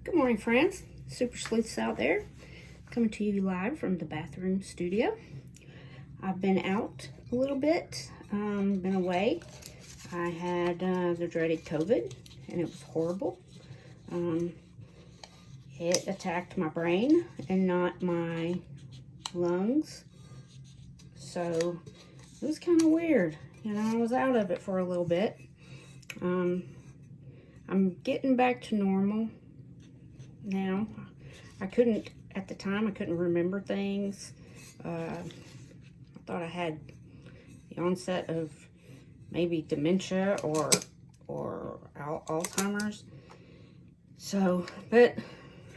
Good morning, friends. Super sleuths out there, coming to you live from the bathroom studio. I've been out a little bit, been away. I had the dreaded COVID, and it was horrible. It attacked my brain and not my lungs, so it was kind of weird. I was out of it for a little bit. I'm getting back to normal now. At the time, I couldn't remember things. I thought I had the onset of maybe dementia or Alzheimer's. So, but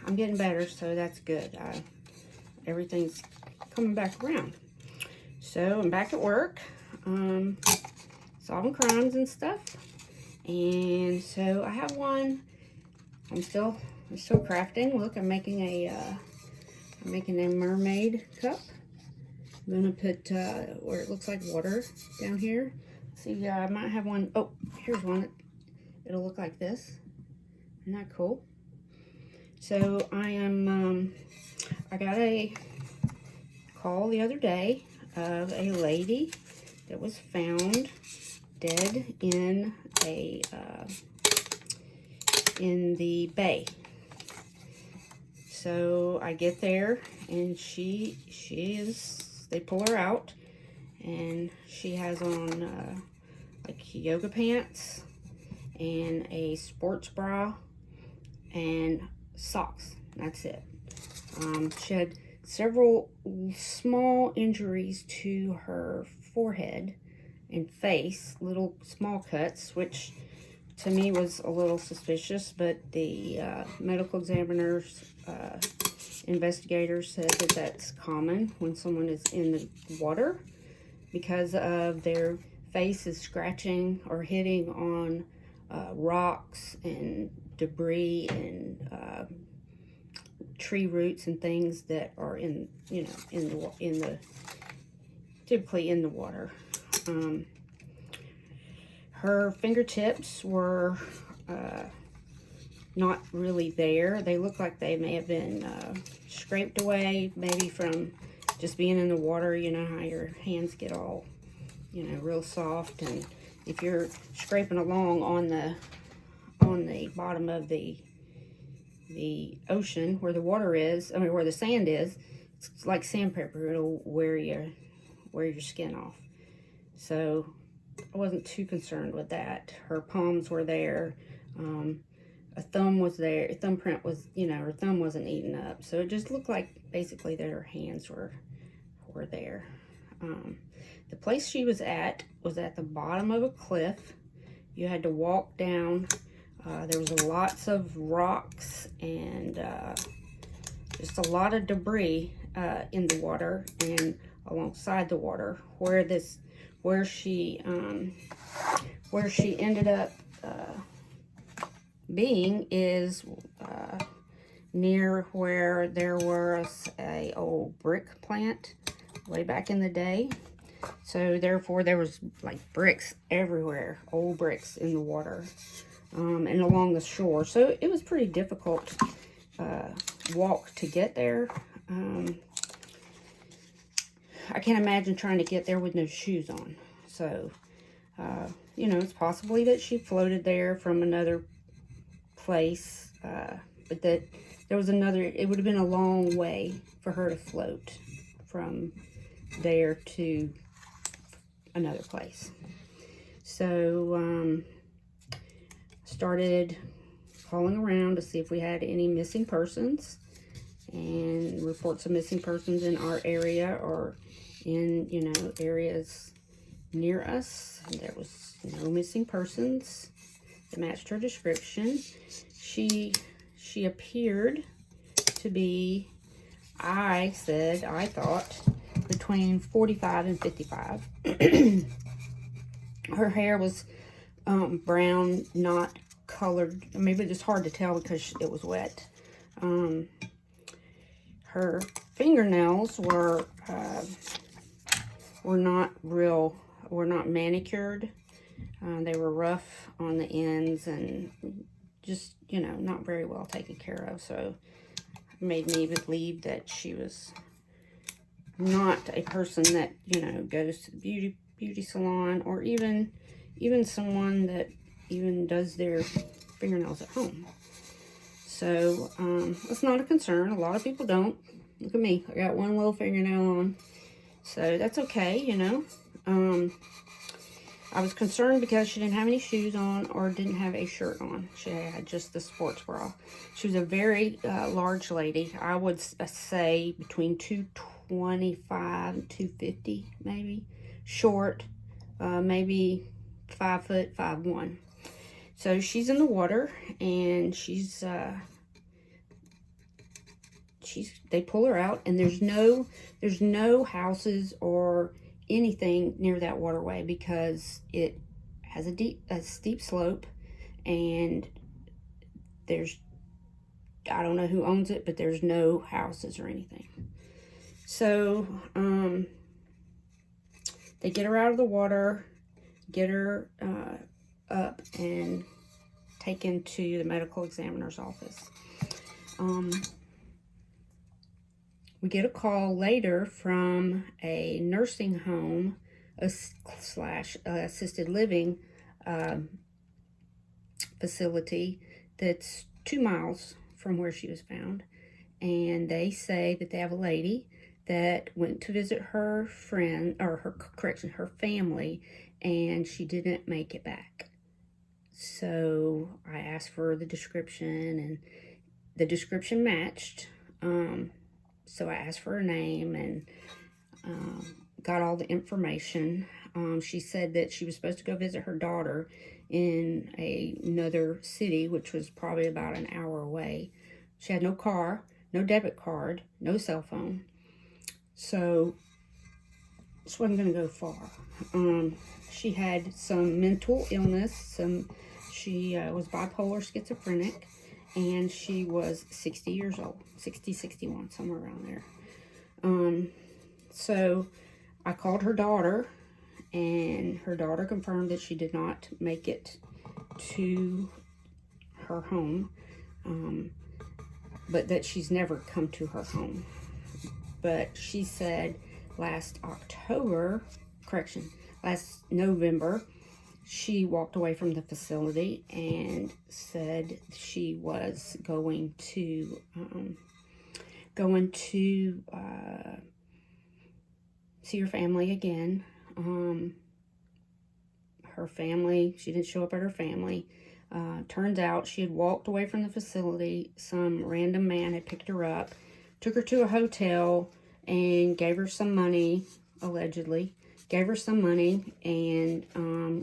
I'm getting better, so that's good. Everything's coming back around. So I'm back at work, solving crimes and stuff. And so I have one. I'm still crafting. Look, I'm making a mermaid cup. I'm gonna put where it looks like water down here. See, I might have one. Oh, here's one. It'll look like this. Isn't that cool? So I got a call the other day of a lady that was found dead in the bay. So I get there, and they pull her out, and she has on like yoga pants and a sports bra and socks. That's it. She had several small injuries to her forehead and face, little small cuts, which to me was a little suspicious, but the medical examiners, investigators said that that's common when someone is in the water because of their face is scratching or hitting on rocks and debris and tree roots and things that are typically in the water. Her fingertips were not really there. They look like they may have been scraped away, maybe from just being in the water. You know how your hands get all, real soft, and if you're scraping along on the bottom of the ocean where the water is, where the sand is, it's like sandpaper. It'll wear your skin off. So I wasn't too concerned with that. Her palms were there. A thumb was there. A thumbprint was, her thumb wasn't eaten up. So it just looked like basically that her hands were there. The place she was at the bottom of a cliff. You had to walk down. There was lots of rocks and just a lot of debris in the water and alongside the water where she ended up being is near where there was a old brick plant way back in the day. So therefore there was like bricks everywhere, old bricks in the water, and along the shore. So it was pretty difficult walk to get there. I can't imagine trying to get there with no shoes on. So, it's possibly that she floated there from another place, but that there was it would have been a long way for her to float from there to another place. So, started calling around to see if we had any missing persons and reports of missing persons in our area or in, areas near us. And there was no missing persons that matched her description. She appeared to be, I thought, between 45 and 55. Her hair was brown, not colored. Maybe it's hard to tell because it was wet. Her fingernails were not manicured. They were rough on the ends and just you know, not very well taken care of. So it made me believe that she was not a person that, you know, goes to the beauty salon, or even someone that even does their fingernails at home. So it's not a concern. A lot of people don't. Look at me. I got one little fingernail on. So that's okay, you know. I was concerned because she didn't have any shoes on or didn't have a shirt on. She had just the sports bra. She was a very large lady. I would say between 225 and 250, maybe. Short, maybe 5 foot, 5'1". So she's in the water, and they pull her out, and there's no houses or anything near that waterway because it has a steep slope, and I don't know who owns it, but there's no houses or anything. So they get her out of the water, get her up, and taken to the medical examiner's office. We get a call later from a nursing home slash assisted living facility that's 2 miles from where she was found. And they say that they have a lady that went to visit her friend, or her family, and she didn't make it back. So I asked for the description, and the description matched. So I asked for her name and got all the information. She said that she was supposed to go visit her daughter in another city, which was probably about an hour away. She had no car, no debit card, no cell phone. So this wasn't going to go far. She had some mental illness. She was bipolar schizophrenic, and she was 60 years old, 60, 61, somewhere around there. So I called her daughter, and her daughter confirmed that she did not make it to her home, but that she's never come to her home. But she said last November, she walked away from the facility and said she was going to see her family again. Her family, she didn't show up at her family. Turns out she had walked away from the facility. Some random man had picked her up, took her to a hotel, and gave her some money, allegedly. Gave her some money, and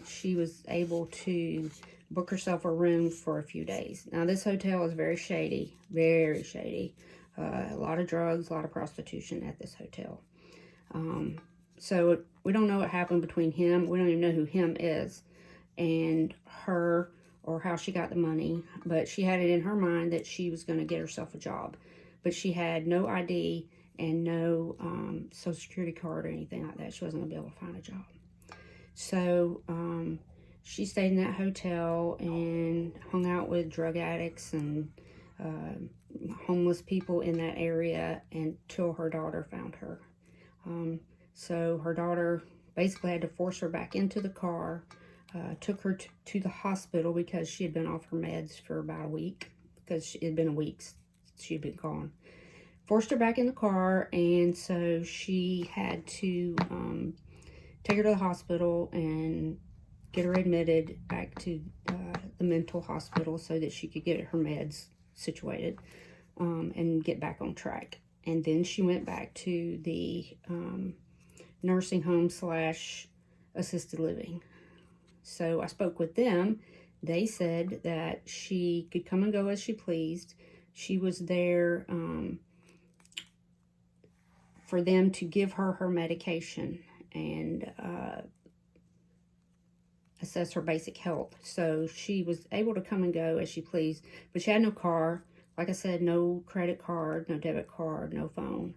she was able to book herself a room for a few days. Now, this hotel is very shady, very shady. A lot of drugs, a lot of prostitution at this hotel. So we don't know what happened between him. We don't even know who him is and her, or how she got the money. But she had it in her mind that she was going to get herself a job. But she had no ID and no social security card or anything like that. She wasn't going to be able to find a job. So she stayed in that hotel and hung out with drug addicts and homeless people in that area until her daughter found her. So her daughter basically had to force her back into the car, took her to the hospital because she had been off her meds for about a week, because it had been a week she had been gone. Forced her back in the car, and so she had to take her to the hospital and get her admitted back to the mental hospital so that she could get her meds situated and get back on track. And then she went back to the nursing home slash assisted living. So I spoke with them. They said that she could come and go as she pleased. She was there for them to give her her medication and assess her basic health. So she was able to come and go as she pleased, but she had no car. Like I said, no credit card, no debit card, no phone.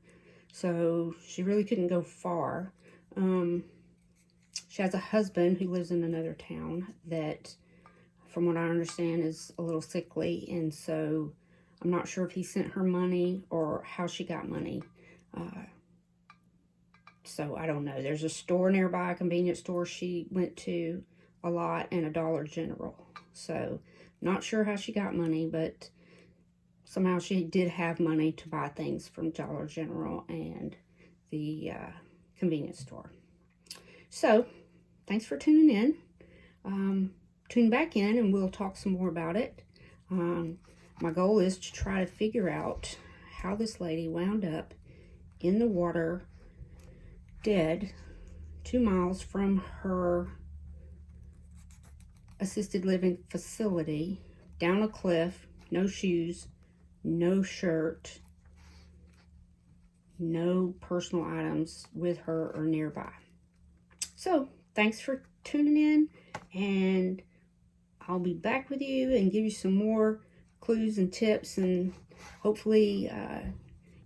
So she really couldn't go far. She has a husband who lives in another town that from what I understand, is a little sickly, and so I'm not sure if he sent her money or how she got money. So I don't know. There's a store nearby, a convenience store she went to a lot, and a Dollar General. So not sure how she got money, but somehow she did have money to buy things from Dollar General and the convenience store. So thanks for tuning in. Tune back in and we'll talk some more about it. My goal is to try to figure out how this lady wound up in the water, dead, 2 miles from her assisted living facility, down a cliff, no shoes, no shirt, no personal items with her or nearby. So thanks for tuning in, and I'll be back with you and give you some more clues and tips, and hopefully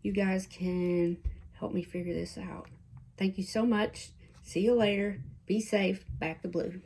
you guys can help me figure this out. Thank you so much. See you later. Be safe. Back to blue.